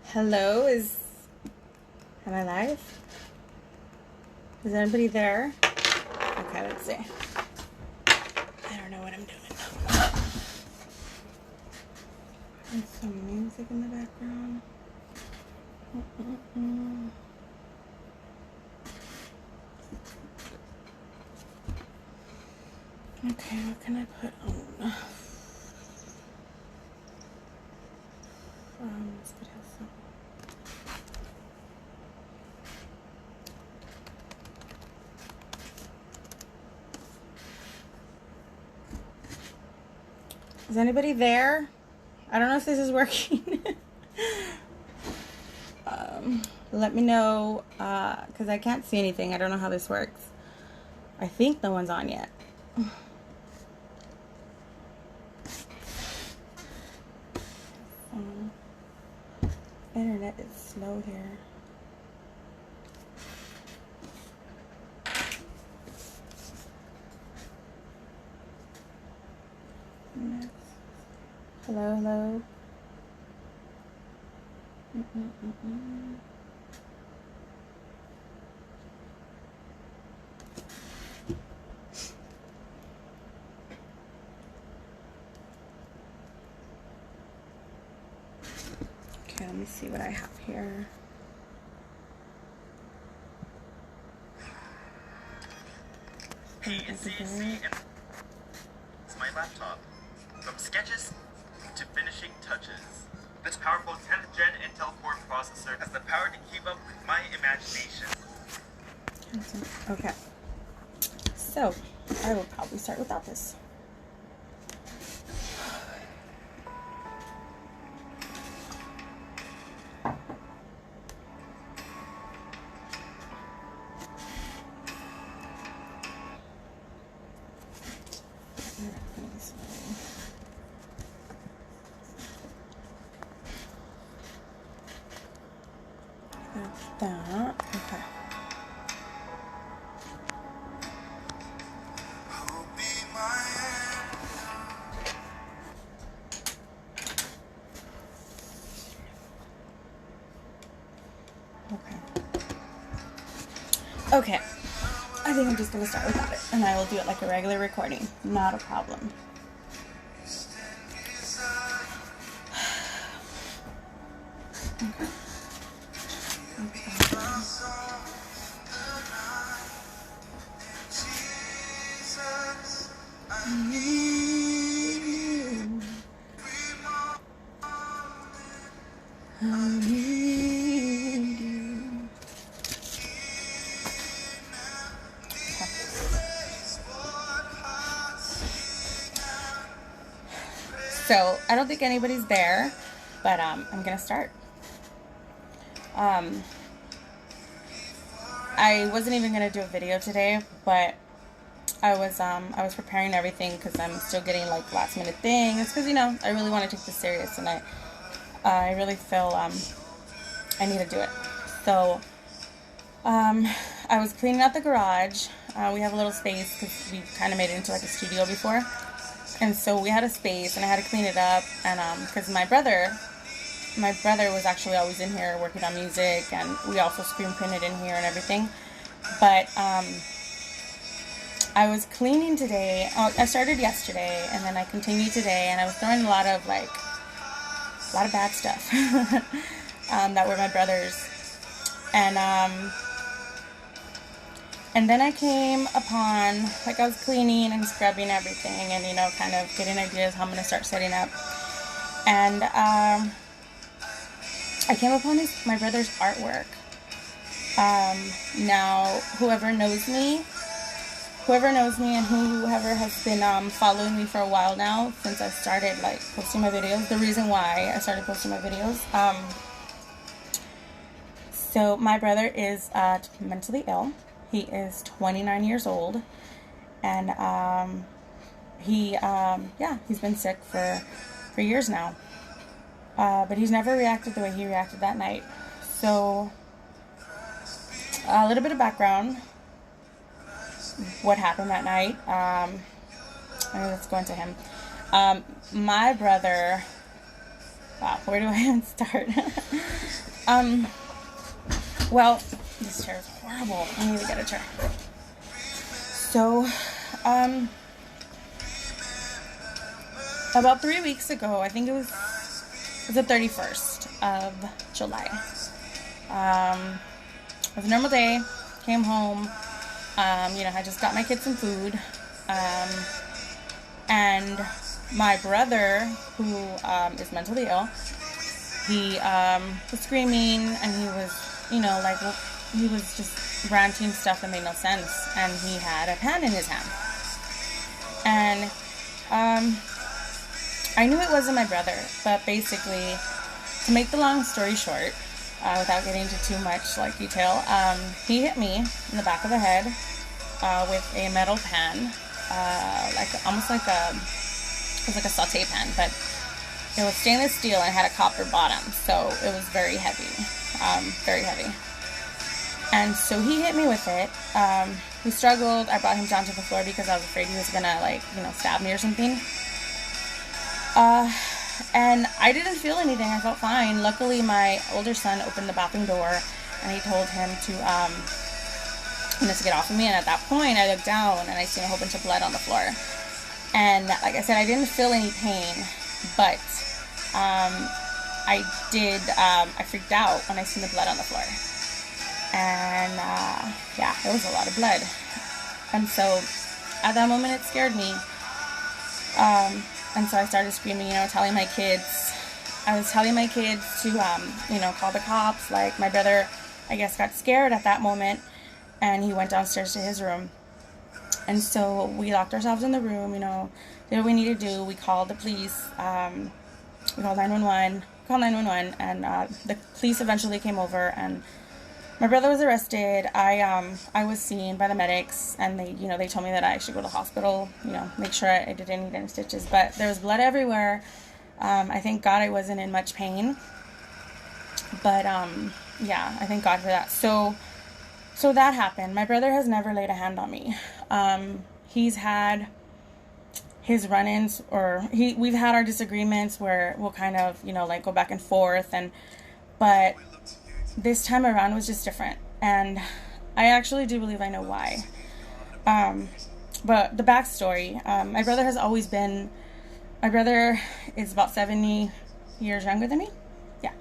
Hello, am I live? Is anybody there? Okay, let's see. I don't know what I'm doing. There's some music in the background. Okay, what can I put on? This could have some. Is anybody there? I don't know if this is working. Let me know, because I can't see anything. I don't know how this works. I think no one's on yet. Internet is slow here. Hello, hello. Okay, let me see what I have here. PCC. It's my laptop. From sketches to finishing touches. This powerful 10th gen Intel Core processor has the power to keep up with my imagination. Okay. So, I will probably start without this. That. Okay. Okay. I think I'm just going to start without it, and I will do it like a regular recording. Not a problem. Okay. So, I don't think anybody's there, but I'm going to start. I wasn't even going to do a video today, but I was preparing everything because I'm still getting like last minute things because, you know, I really want to take this serious, and I really feel I need to do it. So I was cleaning out the garage. We have a little space because we kind of made it into like a studio before. And so we had a space, and I had to clean it up, and because my brother was actually always in here working on music, and we also screen printed in here and everything. But I was cleaning today. I started yesterday, and then I continued today, and I was throwing a lot of bad stuff that were my brother's, and then I came upon, like, I was cleaning and scrubbing everything and, you know, kind of getting ideas how I'm going to start setting up. And I came upon my brother's artwork. Now, whoever knows me and whoever has been following me for a while now, since I started, like, posting my videos, the reason why I started posting my videos, so my brother is mentally ill. He is 29 years old, and he's been sick for years now. But he's never reacted the way he reacted that night. So, a little bit of background. What happened that night? Let's go into him. My brother Wow, where do I even start? um, well, this chair is horrible. I need to get a chair. So, about 3 weeks ago, I think it was the 31st of July. It was a normal day. Came home. I just got my kids some food. And my brother, who is mentally ill, he was screaming, and he was, he was just ranting stuff that made no sense. And he had a pen in his hand. And I knew it wasn't my brother, but basically, to make the long story short, without getting into too much detail, he hit me in the back of the head with a metal pan, almost like a saute pan, but it was stainless steel and it had a copper bottom, so it was very heavy, very heavy. And so he hit me with it. We struggled. I brought him down to the floor because I was afraid he was gonna stab me or something. And I didn't feel anything. I felt fine. Luckily, my older son opened the bathroom door, and he told him to get off of me. And at that point, I looked down, and I seen a whole bunch of blood on the floor. And like I said, I didn't feel any pain, but I did. I freaked out when I seen the blood on the floor, and it was a lot of blood. And so, at that moment, it scared me. And so I started screaming, telling my kids. I was telling my kids to, call the cops. Like, my brother, I guess, got scared at that moment, and he went downstairs to his room. And so we locked ourselves in the room, did what we needed to do. We called the police. We called 911. And the police eventually came over, and my brother was arrested. I was seen by the medics, and they told me that I should go to the hospital, make sure I didn't need any stitches. But there was blood everywhere. I thank God I wasn't in much pain. But, I thank God for that. So that happened. My brother has never laid a hand on me. He's had his run-ins, we've had our disagreements where we'll kind of, go back and forth, but this time around was just different, and I actually do believe I know why. But the backstory, my brother is about 70 years younger than me. Yeah.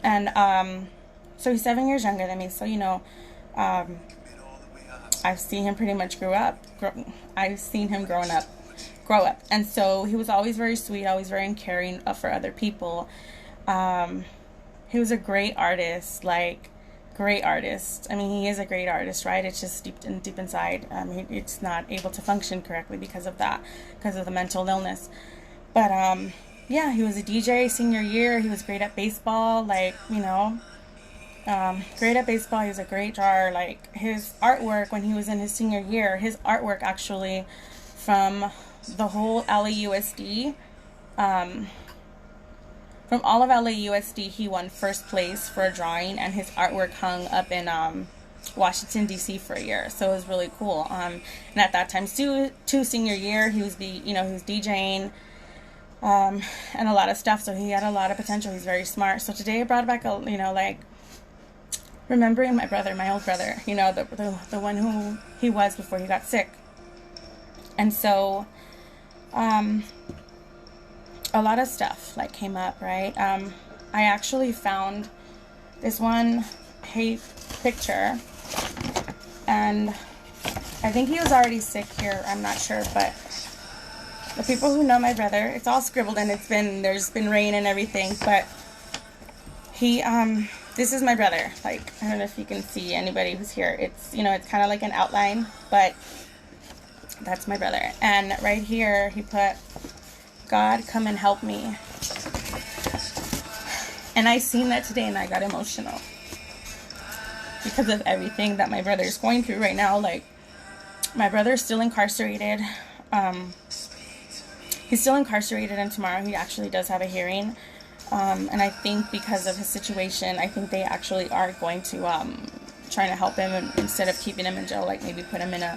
And, so he's 7 years younger than me, so, I've seen him pretty much grow up. I've seen him grow up. And so he was always very sweet, always very caring for other people. He was a great artist, great artist. I mean, he is a great artist, right? It's just deep inside. He's not able to function correctly because of that, because of the mental illness. But, he was a DJ senior year. He was great at baseball, great at baseball. He was a great drawer. His artwork when he was in his senior year, his artwork actually from the whole LAUSD, from all of LAUSD, he won first place for a drawing, and his artwork hung up in Washington, D.C. for a year. So it was really cool. And at that time, too, senior year, he was he was DJing and a lot of stuff. So he had a lot of potential. He's very smart. So today I brought back remembering my brother, my old brother, the one who he was before he got sick. And so a lot of stuff came up, right? I actually found this one picture, and I think he was already sick here, I'm not sure, but the people who know my brother, it's all scribbled, and there's been rain and everything, but this is my brother. I don't know if you can see anybody who's here. It's, it's kind of like an outline, but that's my brother. And right here, he put, "God, come and help me." And I seen that today, and I got emotional because of everything that my brother is going through right now. My brother's still incarcerated. He's still incarcerated, and tomorrow he actually does have a hearing. And I think because of his situation, I think they actually are going to trying to help him instead of keeping him in jail, maybe put him in a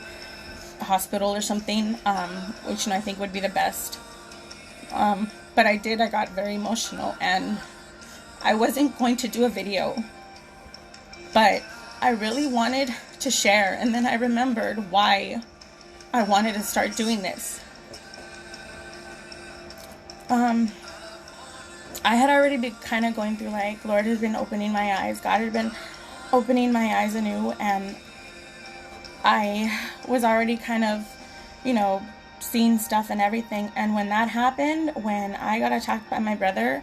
hospital or something, which I think would be the best. But I got very emotional, and I wasn't going to do a video, but I really wanted to share. And then I remembered why I wanted to start doing this. I had already been kind of going through, like, Lord has been opening my eyes. God had been opening my eyes anew, and I was already kind of, you know, seeing stuff and everything. And when that happened, when I got attacked by my brother,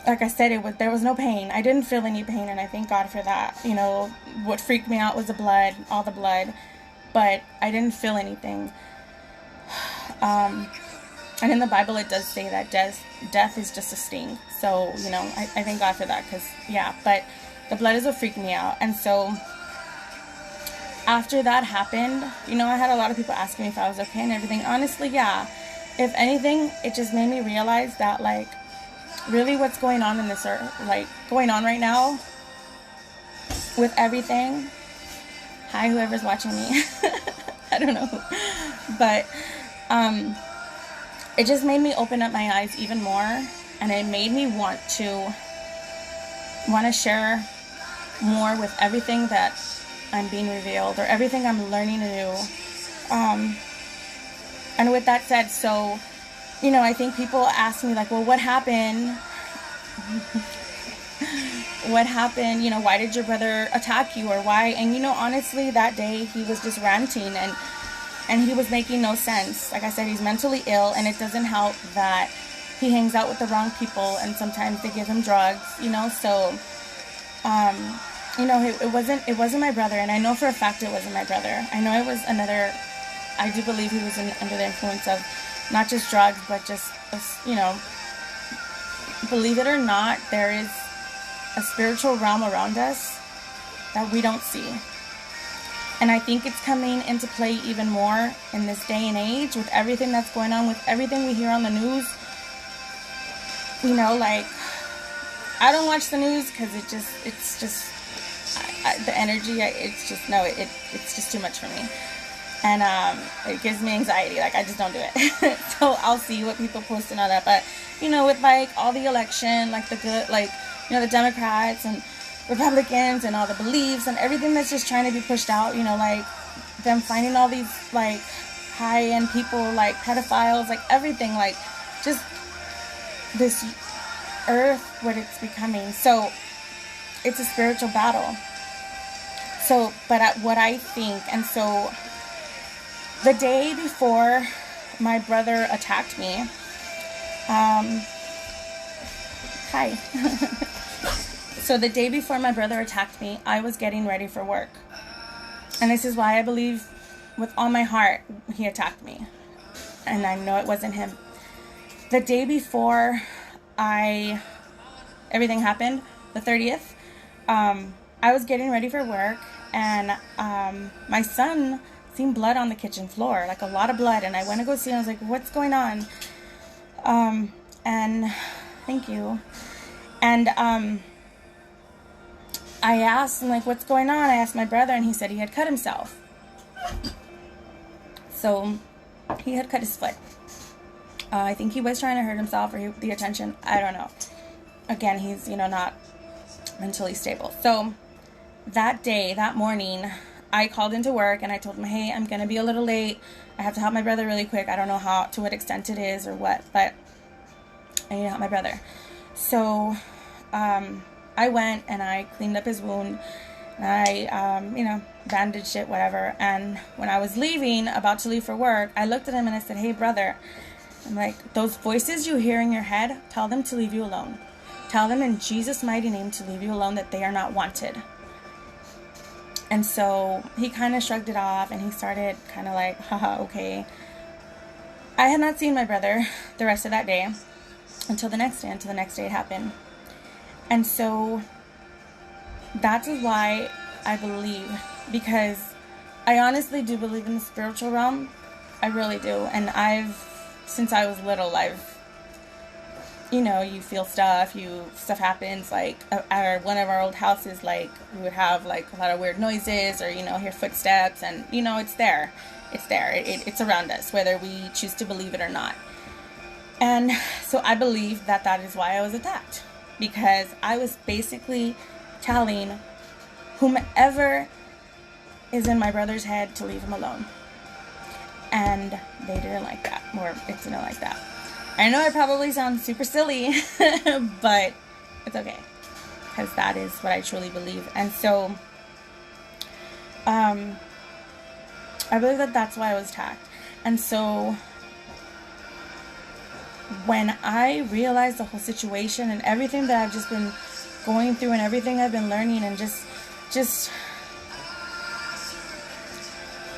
like I said, there was no pain. I didn't feel any pain, and I thank God for that. You know, what freaked me out was the blood, all the blood, but I didn't feel anything. And in the Bible, it does say that death is just a sting. So, you know, I thank God for that, because, yeah, but the blood is what freaked me out. And so after that happened, you know, I had a lot of people asking me if I was okay and everything. Honestly, yeah. If anything, it just made me realize that, like, really what's going on in this earth, like, going on right now with everything. Hi, whoever's watching me. I don't know. But, it just made me open up my eyes even more, and it made me want to share more with everything that I'm being revealed, or everything I'm learning anew. And with that said, so, you know, I think people ask me, like, well, what happened? What happened? You know, why did your brother attack you, or why? And, you know, honestly, that day he was just ranting, and he was making no sense. Like I said, he's mentally ill, and it doesn't help that he hangs out with the wrong people, and sometimes they give him drugs, you know. So, you know, it wasn't my brother, and I know for a fact it wasn't my brother. I know it was another. I do believe he was under the influence of not just drugs, but just, you know, believe it or not, there is a spiritual realm around us that we don't see. And I think it's coming into play even more in this day and age with everything that's going on, with everything we hear on the news. You know, like, I don't watch the news because it's just the energy, it's just too much for me. And it gives me anxiety. Like, I just don't do it. So I'll see what people post and all that. But, you know, with, like, all the election, like, the good, like, you know, the Democrats and Republicans and all the beliefs and everything that's just trying to be pushed out, you know, like, them finding all these, like, high-end people, like, pedophiles, like, everything, like, just this earth, what it's becoming. So it's a spiritual battle. So, but what I think, and so the day before my brother attacked me, hi. So the day before my brother attacked me, I was getting ready for work. And this is why I believe with all my heart he attacked me. And I know it wasn't him. The day before everything happened, the 30th, I was getting ready for work, and my son seen blood on the kitchen floor, like a lot of blood, and I went to go see him. I was like, what's going on? And thank you. And I asked him, like, what's going on? I asked my brother, and he said he had cut himself. So he had cut his foot. I think he was trying to hurt himself, or the attention, I don't know. Again, he's, you know, not mentally stable. So that day, that morning, I called into work, and I told him, hey, I'm going to be a little late. I have to help my brother really quick. I don't know to what extent it is or what, but I need to help my brother. So I went and I cleaned up his wound, and I, you know, bandaged it, whatever. And when I was leaving, about to leave for work, I looked at him and I said, hey, brother, I'm like, those voices you hear in your head, tell them to leave you alone. Tell them in Jesus' mighty name to leave you alone, that they are not wanted. And so he kind of shrugged it off, and he started kind of like, haha, okay. I had not seen my brother the rest of that day until the next day it happened. And so that is why I believe, because I honestly do believe in the spiritual realm. I really do. And since I was little, you know, you feel stuff, stuff happens, like, at one of our old houses, like, we would have, like, a lot of weird noises, or, you know, hear footsteps, and, you know, it's there. It's around us, whether we choose to believe it or not. And so I believe that that is why I was attacked, because I was basically telling whomever is in my brother's head to leave him alone. And they didn't like that, or it didn't like that. I know I probably sound super silly, but it's okay, because that is what I truly believe. And so I believe that that's why I was attacked. And so when I realized the whole situation and everything that I've just been going through and everything I've been learning, and just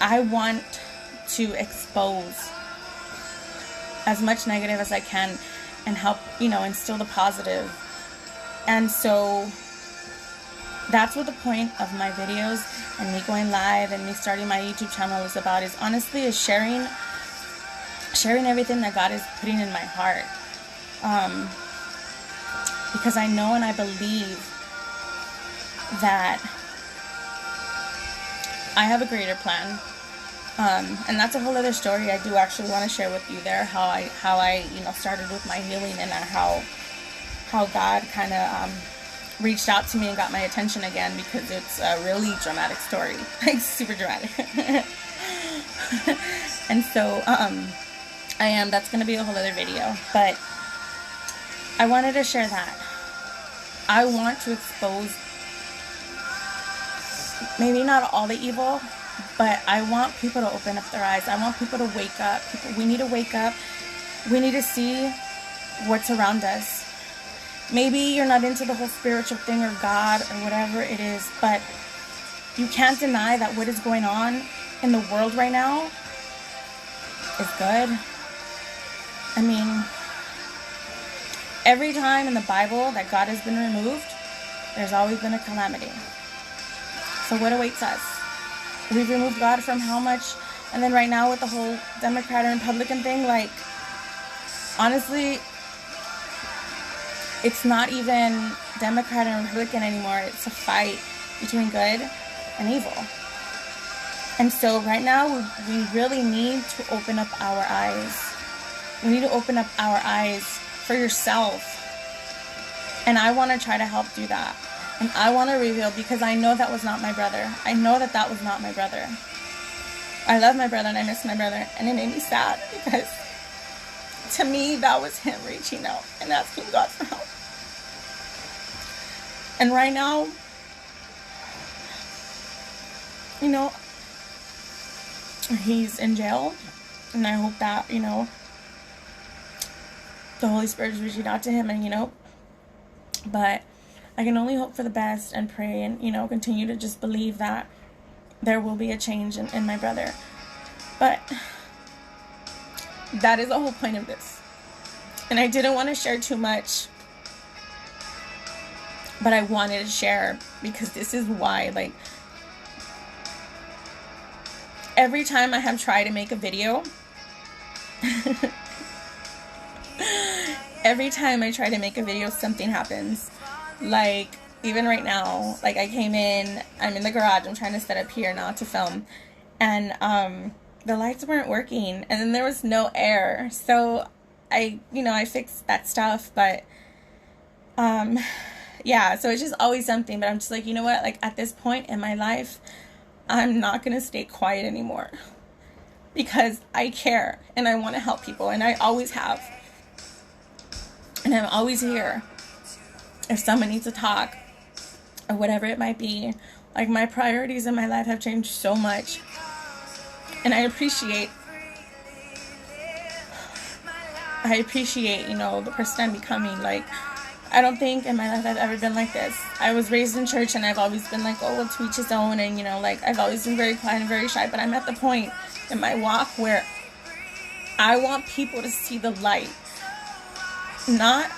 I want to expose as much negative as I can and help, instill the positive. And so that's what the point of my videos and me going live and me starting my YouTube channel is about, is honestly is sharing everything that God is putting in my heart. Because I know and I believe that I have a greater plan. And that's a whole other story I do actually want to share with you there, how I started with my healing, and how God kind of reached out to me and got my attention again, because it's a really dramatic story, like super dramatic. And so that's going to be a whole other video, but I wanted to share that. I want to expose maybe not all the evil, but I want people to open up their eyes. I want people to wake up. We need to wake up. We need to see what's around us. Maybe you're not into the whole spiritual thing or God or whatever it is, but you can't deny that what is going on in the world right now is good. I mean, every time in the Bible that God has been removed, there's always been a calamity. So what awaits us? We've removed God from how much? And then right now with the whole Democrat and Republican thing, like, honestly, it's not even Democrat and Republican anymore. It's a fight between good and evil. And so right now we really need to open up our eyes. We need to open up our eyes for yourself. And I want to try to help do that. And I want to reveal, because I know that was not my brother. I know that that was not my brother. I love my brother and I miss my brother. And it made me sad, because to me, that was him reaching out and asking God for help. And right now, he's in jail. And I hope that, the Holy Spirit is reaching out to him, and, but I can only hope for the best and pray and, continue to just believe that there will be a change in my brother. But that is the whole point of this. And I didn't want to share too much, but I wanted to share, because this is why, like, every time I have tried to make a video, every time I try to make a video, something happens. Like, even right now, like, I'm in the garage, I'm trying to set up here now to film, and the lights weren't working, and then there was no air, so I fixed that stuff, but yeah, so it's just always something. But I'm just like, you know what, like, at this point in my life, I'm not gonna stay quiet anymore, because I care and I want to help people, and I always have, and I'm always here if someone needs to talk or whatever it might be. Like, my priorities in my life have changed so much, and I appreciate the person I'm becoming. Like, I don't think in my life I've ever been like this. I was raised in church, and I've always been like, oh, well, to each his own, and like, I've always been very quiet and very shy. But I'm at the point in my walk where I want people to see the light, not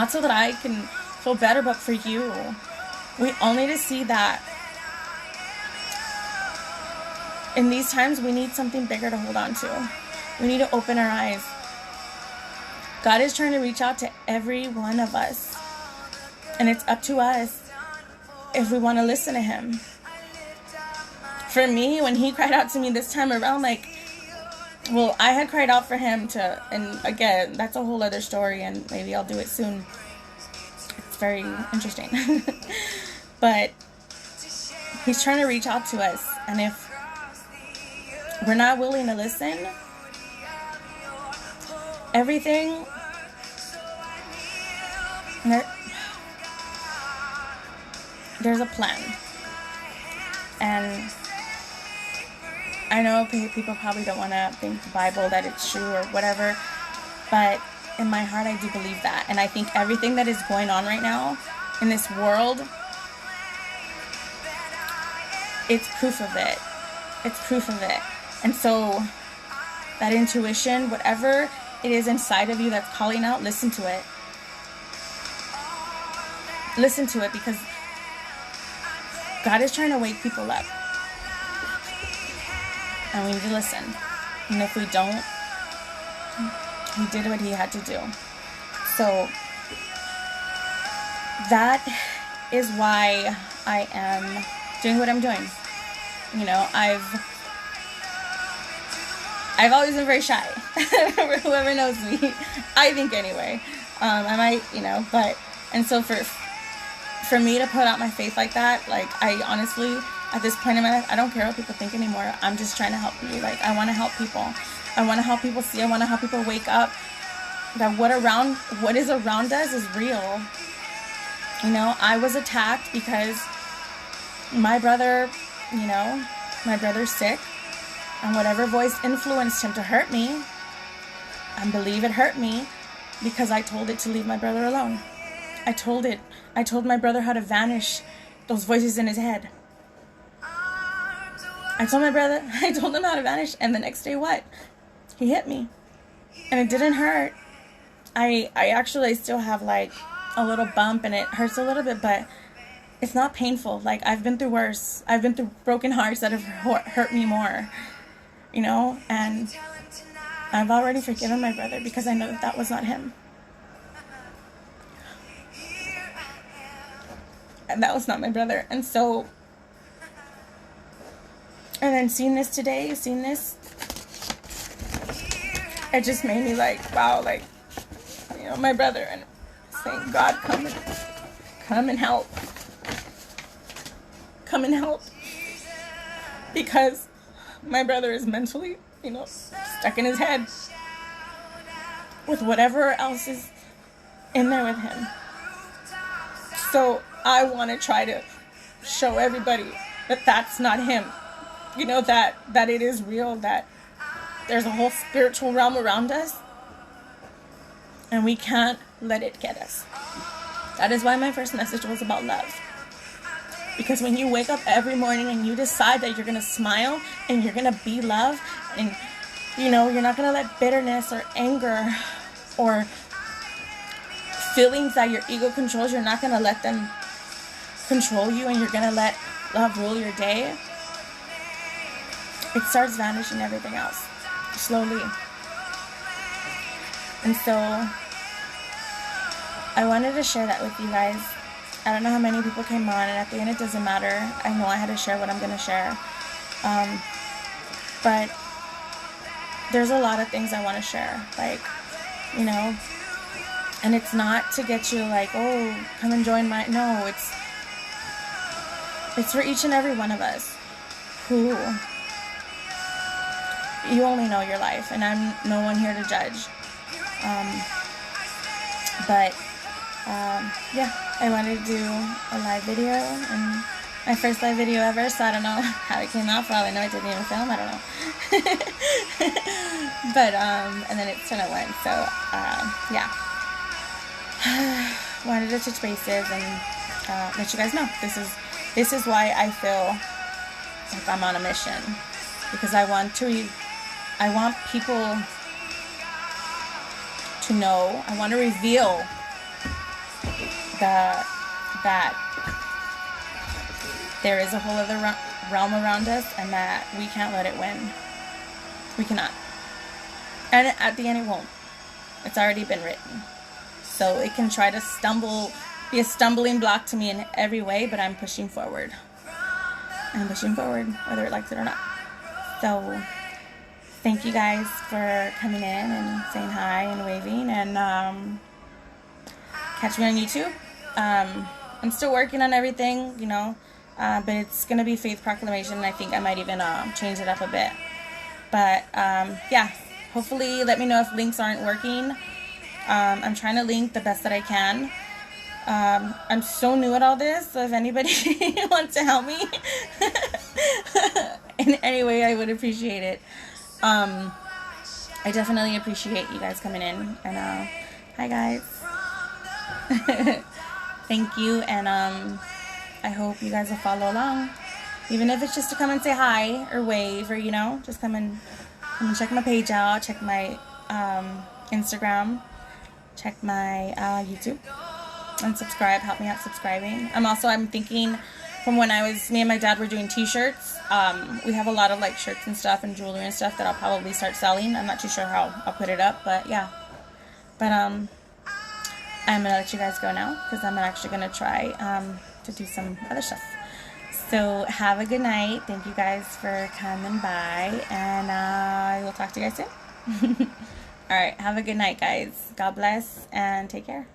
so that I can feel better, but for you. We all need to see that in these times we need something bigger to hold on to. We need to open our eyes. God is trying to reach out to every one of us, and it's up to us if we want to listen to him. For me, when he cried out to me this time around, like, well, I had cried out for him to, and again, that's a whole other story, and maybe I'll do it soon. It's very interesting. But he's trying to reach out to us, and if we're not willing to listen, everything, there's a plan. And I know people probably don't want to think the Bible that it's true or whatever, but in my heart I do believe that. And I think everything that is going on right now in this world, it's proof of it. It's proof of it. And so that intuition, whatever it is inside of you that's calling out, listen to it. Listen to it, because God is trying to wake people up. And we need to listen. And if we don't, he did what he had to do. So that is why I am doing what I'm doing. You know, I've always been very shy. Whoever knows me, I think anyway. I might, you know, but, and so for me to put out my faith like that, like, I honestly, at this point in my life, I don't care what people think anymore. I'm just trying to help you. Like, I want to help people. I want to help people see. I want to help people wake up that what is around us is real. You know, I was attacked because my brother, you know, my brother's sick, and whatever voice influenced him to hurt me, I believe it hurt me because I told it to leave my brother alone. I told my brother how to vanish those voices in his head. I told him how to vanish, and the next day what? He hit me. And it didn't hurt. I actually still have like a little bump, and it hurts a little bit, but it's not painful. Like, I've been through worse. I've been through broken hearts that have hurt me more, you know, and I've already forgiven my brother because I know that was not him. And that was not my brother. And so, and then seeing this, it just made me like, wow, like, you know, my brother, and saying, God, come and help. Come and help. Because my brother is mentally, you know, stuck in his head with whatever else is in there with him. So I want to try to show everybody that that's not him. You know, that it is real, that there's a whole spiritual realm around us, and we can't let it get us. That is why my first message was about love. Because when you wake up every morning and you decide that you're going to smile and you're going to be love, and, you know, you're not going to let bitterness or anger or feelings that your ego controls, you're not going to let them control you, and you're going to let love rule your day, it starts vanishing everything else slowly. And so I wanted to share that with you guys. I don't know how many people came on, and at the end it doesn't matter. I know I had to share what I'm going to share. But there's a lot of things I want to share. Like, you know, and it's not to get you like, oh, come and join my... No, it's for each and every one of us who... You only know your life, and I'm no one here to judge. Yeah, I wanted to do a live video, and my first live video ever, so I don't know how it came out. For all I know, I didn't even film, I don't know. But, and then it's 10:01, so, yeah. Wanted to touch bases and let you guys know. This is why I feel like I'm on a mission, because I want people to know, I want to reveal that there is a whole other realm around us, and that we can't let it win. We cannot. And at the end it won't. It's already been written. So it can try to be a stumbling block to me in every way, but I'm pushing forward. I'm pushing forward, whether it likes it or not. So thank you guys for coming in and saying hi and waving, and catch me on YouTube. I'm still working on everything, you know, but it's gonna be Faith Proclamation. I think I might even change it up a bit. But yeah, hopefully let me know if links aren't working. I'm trying to link the best that I can. I'm so new at all this, so if anybody wants to help me in any way, I would appreciate it. I definitely appreciate you guys coming in, and hi guys. Thank you, and I hope you guys will follow along, even if it's just to come and say hi or wave, or you know, just come and check my page out, check my Instagram, check my YouTube, and subscribe. Help me out subscribing. I'm thinking, from when me and my dad were doing t-shirts, we have a lot of like shirts and stuff and jewelry and stuff that I'll probably start selling. I'm not too sure how I'll put it up, but yeah. But I'm gonna let you guys go now, because I'm actually gonna try to do some other stuff. So have a good night. Thank you guys for coming by, and I will talk to you guys soon. All right, have a good night, guys. God bless, and take care.